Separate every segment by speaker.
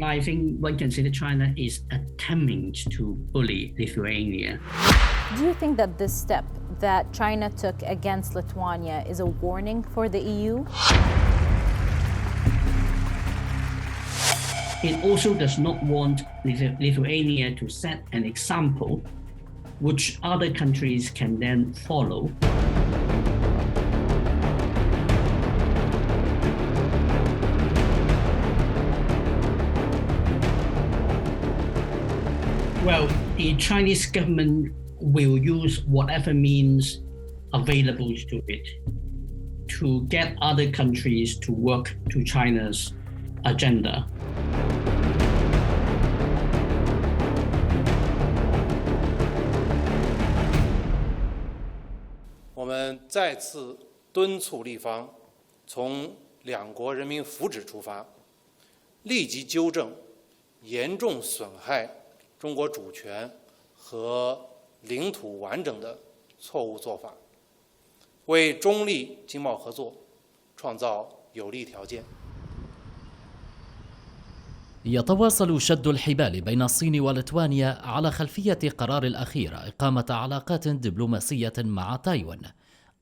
Speaker 1: I think one can say that China is attempting to bully Lithuania.
Speaker 2: Do you think that this step that China took against Lithuania is a warning for the EU?
Speaker 1: It also does not want Lithuania to set an example which other countries can then follow. Well, the Chinese government will use whatever means available to it to get other countries to work to China's agenda.
Speaker 3: 我们再次敦促立方从两国人民福祉出发，立即纠正严重损害中国主权和领土完整的错误做法，为中立经贸合作创造有利条件。
Speaker 4: يتواصل شد الحبال بين الصين وليتوانيا على خلفية قرار الأخير إقامة علاقات دبلوماسية مع تايوان،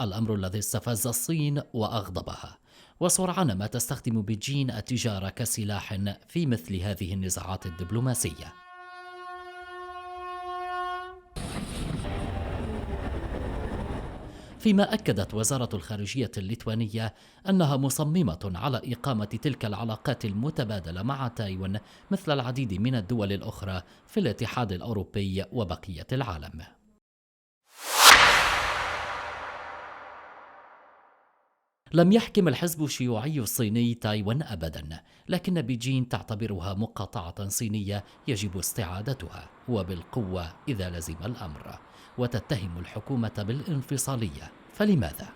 Speaker 4: الأمر الذي استفز الصين وأغضبها، وسرعان ما تستخدم بكين التجارة كسلاح في مثل هذه النزاعات الدبلوماسية. فيما أكدت وزارة الخارجية الليتوانية أنها مصممة على إقامة تلك العلاقات المتبادلة مع تايوان مثل العديد من الدول الأخرى في الاتحاد الأوروبي وبقية العالم. لم يحكم الحزب الشيوعي الصيني تايوان أبدا، لكن بكين تعتبرها مقاطعة صينية يجب استعادتها وبالقوة إذا لزم الأمر، وتتهم الحكومة بالانفصالية. فلماذا؟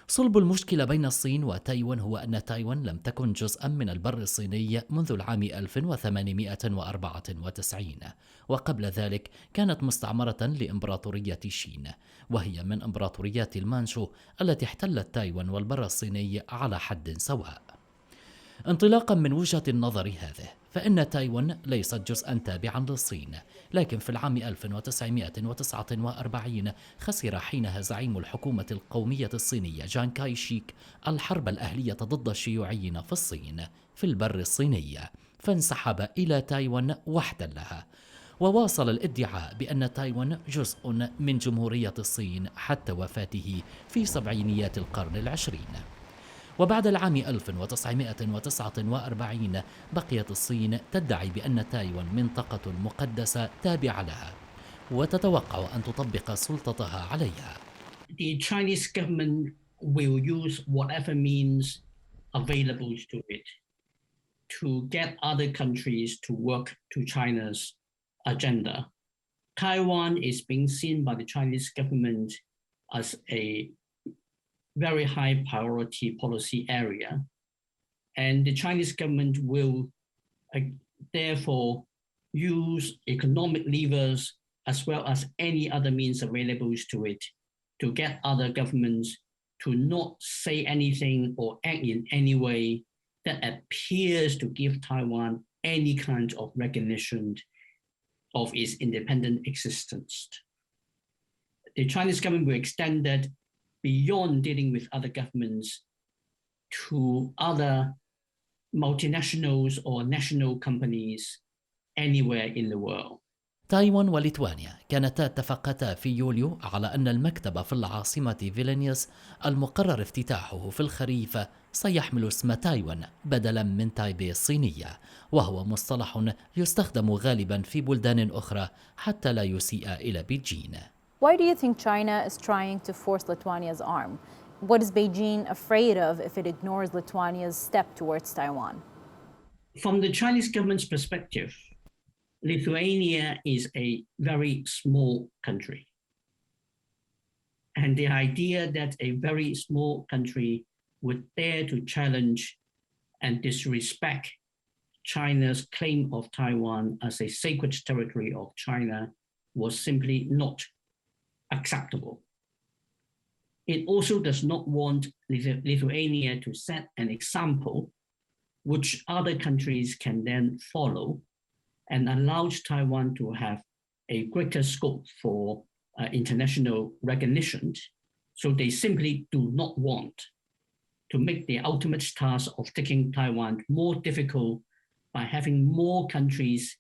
Speaker 4: صلب المشكلة بين الصين وتايوان هو أن تايوان لم تكن جزءا من البر الصيني منذ العام 1894، وقبل ذلك كانت مستعمرة لإمبراطورية الصين، وهي من إمبراطوريات المانشو التي احتلت تايوان والبر الصيني على حد سواء. انطلاقا من وجهة النظر هذه، فإن تايوان ليست جزءا تابعا للصين، لكن في العام 1949 خسر حينها زعيم الحكومة القومية الصينية جان كاي شيك الحرب الأهلية ضد الشيوعيين في الصين في البر الصيني، فانسحب إلى تايوان وحدا لها، وواصل الادعاء بأن تايوان جزء من جمهورية الصين حتى وفاته في سبعينيات القرن العشرين. وبعد العام 1949 بقيت الصين تدعي بأن تايوان منطقة مقدسة تابعة لها، وتتوقع أن تطبق سلطتها عليها.
Speaker 1: The Chinese government will use whatever means available to it to get other countries to work to China's agenda. Taiwan is being seen by the Chinese government as a very high priority policy area, and the Chinese government will therefore use economic levers as well as any other means available to it to get other governments to not say anything or act in any way that appears to give Taiwan any kind of recognition of its independent existence. The Chinese government will extend that beyond dealing with other governments to other multinationals or national companies anywhere in the world.
Speaker 4: تايوان وليتوانيا كانتا اتفقتا في يوليو على أن المكتب في العاصمة فيلنيوس المقرر افتتاحه في الخريف سيحمل اسم تايوان بدلا من تايبي الصينية، وهو مصطلح يستخدم غالبا في بلدان أخرى حتى لا يسيء إلى بيجين.
Speaker 2: Why do you think China is trying to force Lithuania's arm? What is Beijing afraid of if it ignores Lithuania's step towards Taiwan?
Speaker 1: From the Chinese government's perspective, Lithuania is a very small country. And the idea that a very small country would dare to challenge and disrespect China's claim of Taiwan as a sacred territory of China was simply not acceptable. It also does not want Lithuania to set an example which other countries can then follow and allows Taiwan to have a greater scope for international recognition. So they simply do not want to make the ultimate task of taking Taiwan more difficult by having more countries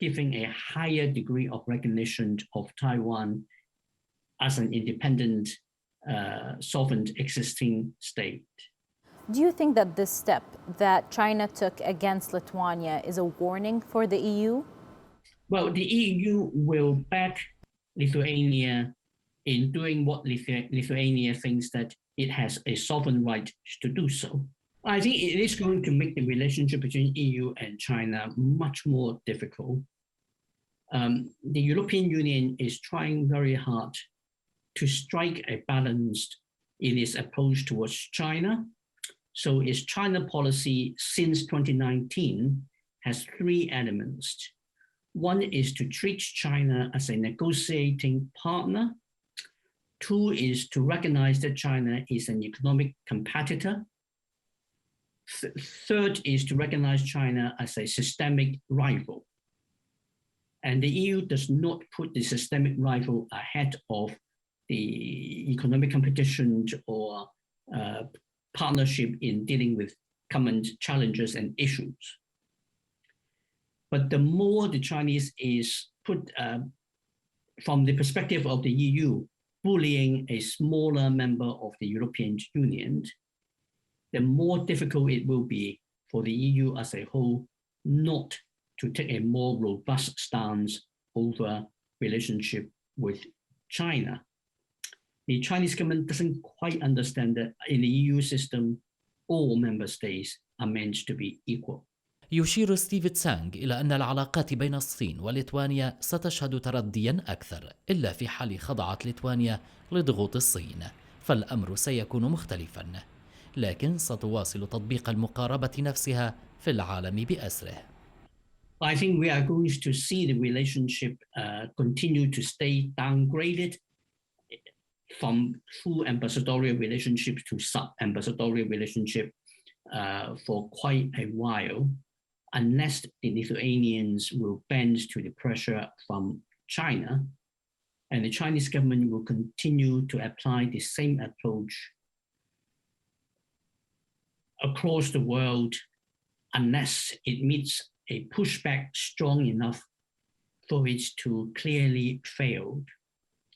Speaker 1: giving a higher degree of recognition of Taiwan as an independent, sovereign existing state.
Speaker 2: Do you think that this step that China took against Lithuania is a warning for the EU?
Speaker 1: Well, the EU will back Lithuania in doing what Lithuania thinks that it has a sovereign right to do so. I think it is going to make the relationship between EU and China much more difficult. The European Union is trying very hard to strike a balance in its approach towards China. So its China policy since 2019 has three elements. One is to treat China as a negotiating partner. Two is to recognize that China is an economic competitor. Third is to recognize China as a systemic rival. And the EU does not put the systemic rival ahead of the economic competition or partnership in dealing with common challenges and issues. But the more the Chinese is put from the perspective of the EU, bullying a smaller member of the European Union, the more difficult it will be for the EU as a whole not to take a more robust stance over relationship with China. The Chinese government doesn't quite understand that in the EU system, all member states are meant to be equal.
Speaker 4: يشير ستيف تسانغ إلى أن العلاقات بين الصين وليتوانيا ستشهد ترديا أكثر إلا في حال خضعت ليتوانيا لضغوط الصين، فالأمر سيكون مختلفا، لكن ستواصل تطبيق المقاربة نفسها في العالم بأسره.
Speaker 1: I think we are going to see the relationship continue to stay downgraded from full ambassadorial relationship to sub-ambassadorial relationship for quite a while, unless the Lithuanians will bend to the pressure from China, and the Chinese government will continue to apply the same approach across the world unless it meets a pushback strong enough for it to clearly fail.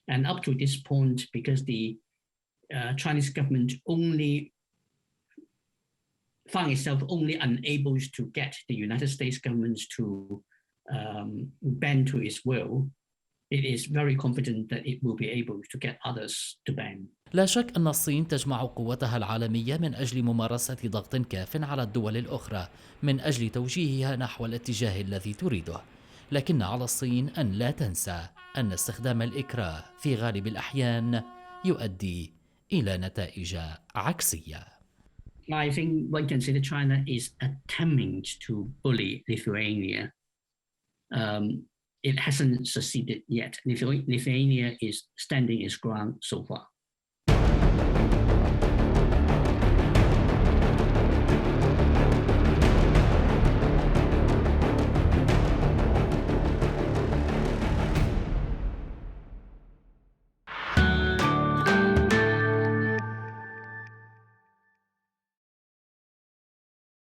Speaker 1: And up to this point, because the Chinese government only found itself only unable to get the United States government to bend to its will, it is very confident that it will be able to get others to bend.
Speaker 4: لا شك أن الصين تجمع قوتها العالمية من أجل ممارسة ضغط كاف على الدول الأخرى من أجل توجيهها نحو الاتجاه الذي تريده، لكن على الصين أن لا تنسى أن استخدام الإكراه في غالب الأحيان يؤدي إلى نتائج عكسية.
Speaker 1: I think one can say that China is attempting to bully Lithuania. It hasn't succeeded yet. Lithuania is standing its ground so far.